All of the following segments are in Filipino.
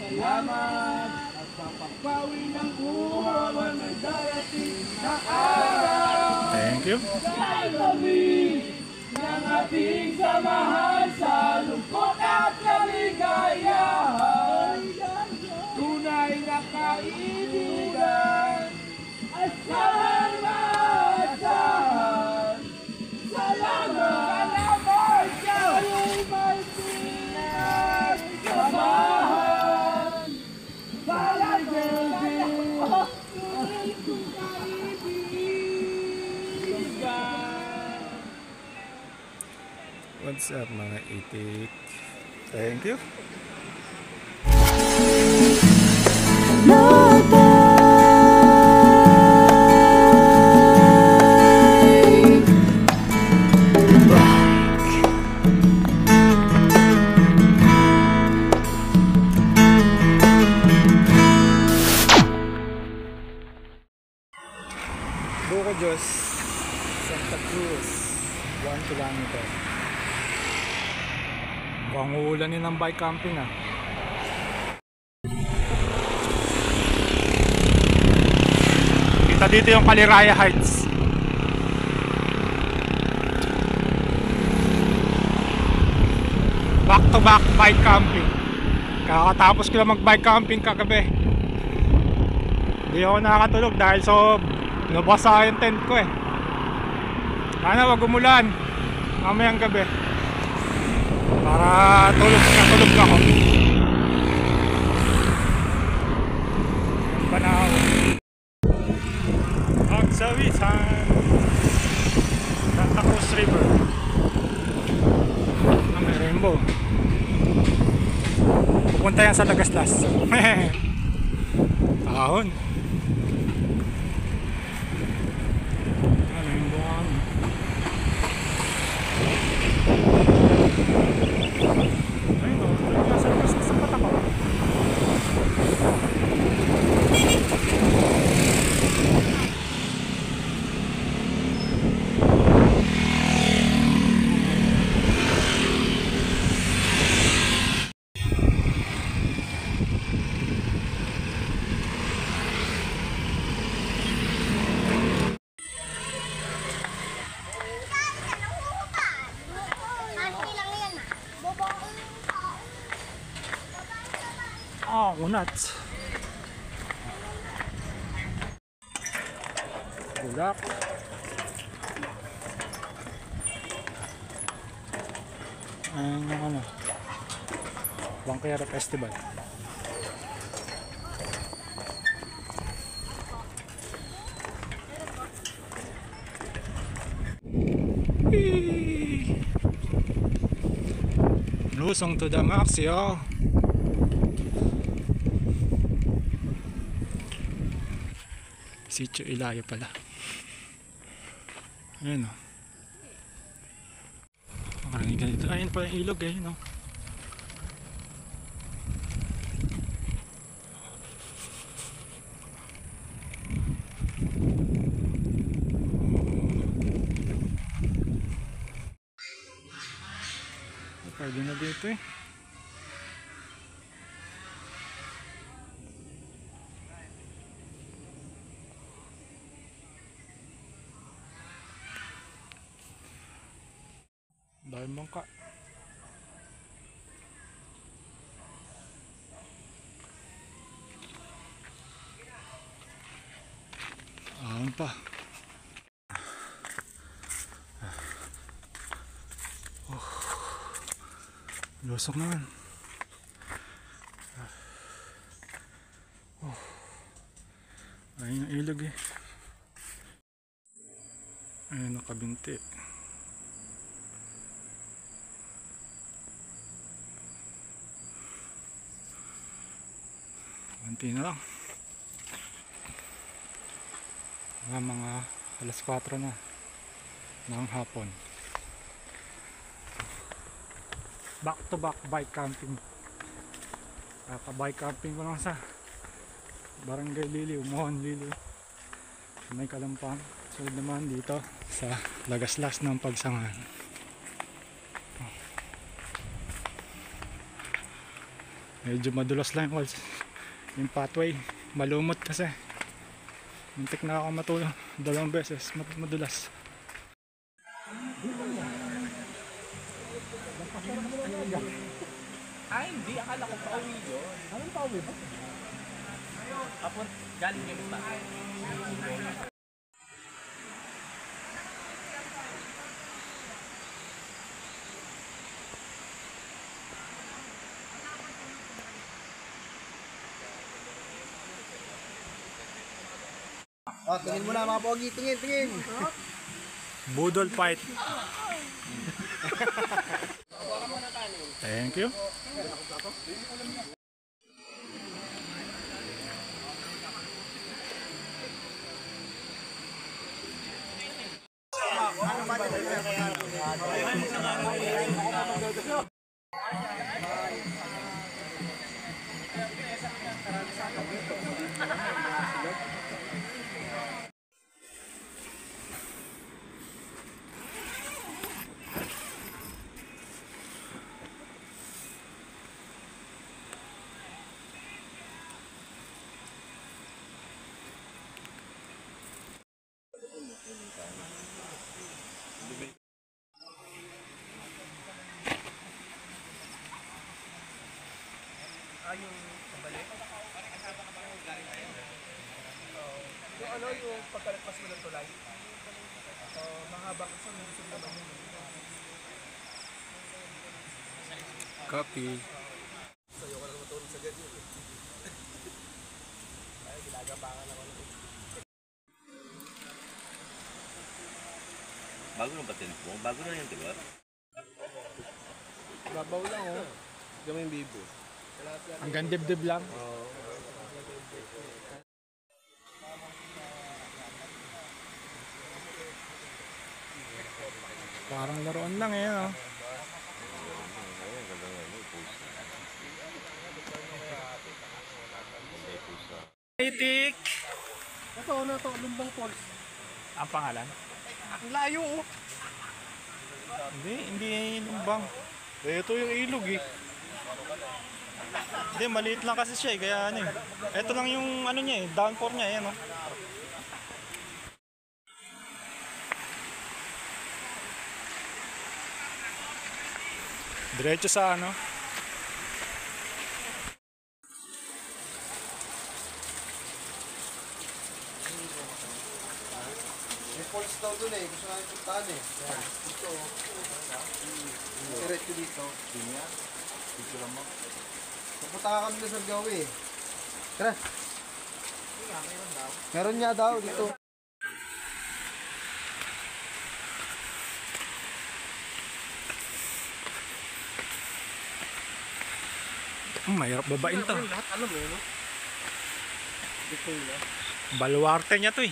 Salamat at sa pagpawi ng buwan ng darating na araw. Thank you. Sa tabi ng ating samahan sa lungkot at kaligayahan. Tunay na kaibigan, asahan maasahan. Salamat! Salamat! Kayo'y may pinagsamahan. Palagay kung kaibigan. What's up mga itik? Thank you. Buko Diyos, Santa Cruz, 1 kilometer. Mukhang uulanin ng bike camping ah. Kita dito yung Kaliraya Heights. Back to back bike camping. Kakatapos ko lang mag bike camping kagabi. Hindi ako nakakatulog dahil nabasa yung tent ko eh. Sana wag umulan mamayang gabi para tulog ako. Banaw Agsawisan Santa Cruz River. May rainbow. Pupunta yan sa Lagaslas. Ahon. Nuts. Bulak. Bangkayara Festival. Lusong to the max, yo. Sitio Ilayo pala. Ayun o. Makarangin ka dito. Ayun pala yung ilog eh. No? Pwede na dito eh. Dahil bangka. Ahon pa. Lusok naman. Ayun yung ilog eh. Ayun nakabinti. Kunti na lang. Mga alas 4 na ng hapon. Back to back bike camping. Kaka-bike camping ko lang sa Barangay Liliw, Mohon Liliw. May Kalampang. Sunod naman dito sa Lagaslas ng Pagsangan. Medyo madulas lang yung pathway. Malumot kasi. Muntik na ako matulog 2 beses. Madulas. Ay, hindi. Akala ko pauwi yun. Anong pauwi ba? Apon, galing yung iba. Oh, tingin mo na mga pogi, tingin. Budol fight. Thank you. Yung pagkalagpas mo ng tulay. Mahaba kasi yung gusto naman yun. Copy. Sa'yo ka lang matulog sa ganyan. Ay, ginagabangan ako ng Bago na ba tinpo? Bago na yun, diba? babaw lang oh. Gawin yung bibo. Hanggang dibdib lang. Parang laruan lang eh, no? Itik! Ito, Lumbang Falls. Ang pangalan? Ang layo oh. Hindi lumbang. Ito yung ilog eh. Hindi, maliit lang kasi siya eh, kaya ano eh. Ito lang yung ano niya eh, downpour niya eh, no? Diretso sa ano? May falls daw dun eh. Gusto namin puntahan eh. Dito. Diretso dito. Dito lang mo. Pupunta ka kami na sa Gawi eh. Tara. Meron nga daw dito. Mahirap babain to. Lahat alam mo no? Dito na. Baluarte niya to eh.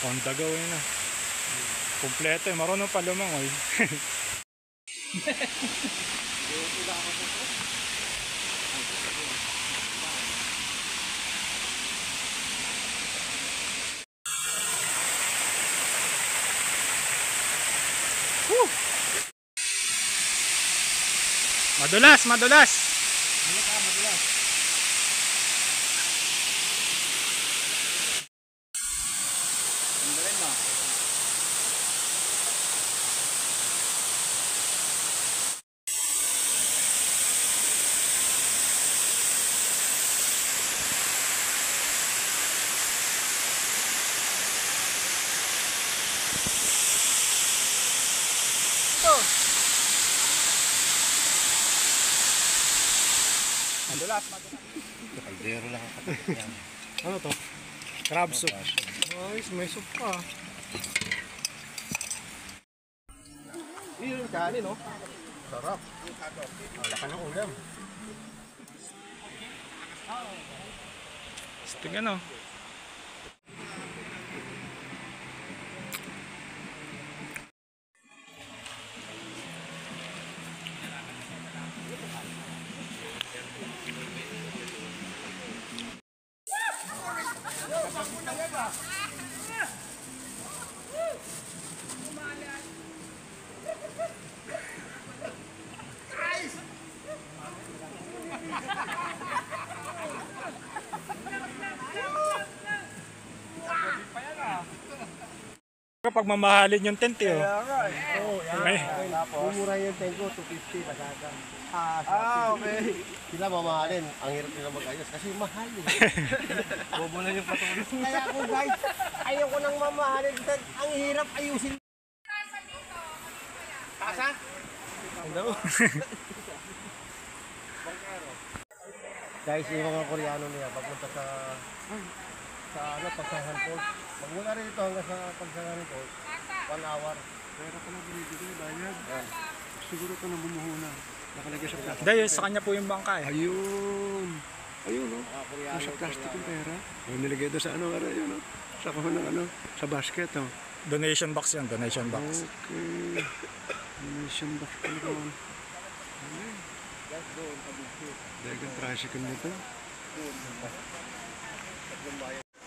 Honda gawin na. Kompleto eh, marunong pa lumangoy. Madulas, madulas. Madulas, madulas. Kaldero lang ako. Ano to? Crab soup. Ayos, may soup pa. Yun yung kanin no? Sarap. Laka ng ulam. Stig ano? pag mamahalin yung tent eh. Oh. Kaya nga eh. Oo, yan. May, Mumura yung tengo, 250 nagagang. Okay. Sila mamahalin. Ang hirap nila mag-ayos kasi mahal eh. Bobo na yung patuloy. Kaya ako guys, ayoko nang mamahalin. Ang hirap ayusin. Tasa? Hello? Guys, yung mga Koreano niya, pagpunta sa Pagsahan Falls. Magmula rin ito hanggang sa Pagsahan Falls, 1 hour. Pera ko na binibigay, bayad. Siguro ko na bumuhuna. Nakalagay sa plastic. dahil sa kanya po yung bangka eh. Ayun. Ayun, no? Nasa plastic yung pera. Oh, nilagay doon sa ano, yun, no? Sa kahon ng ano, sa basket, oh. Donation box yan, donation box. Okay. Donation box ko naman. Dagang tricycle nito.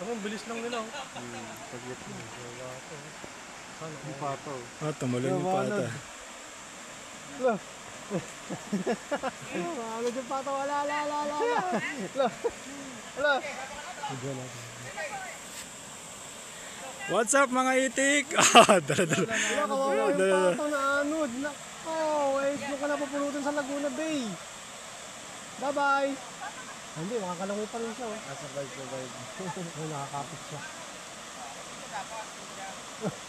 Ang bilis lang nila. Paglit mo. Ang pato. Oh, tumuloy yung pata. Ano yung pato? Wala. What's up mga itik? Ah, dala-dala. Wala, kawawa yung pato na anod. Doon ka na papulutan sa Laguna Bay. Bye-bye. Hindi, makakalangoy pa rin siya. Survive. Nakakapit siya.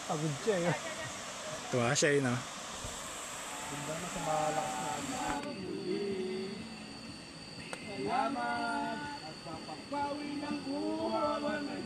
Pagod siya eh. Tuwa siya eh, no? Salamat at papagpawi ng buwan ng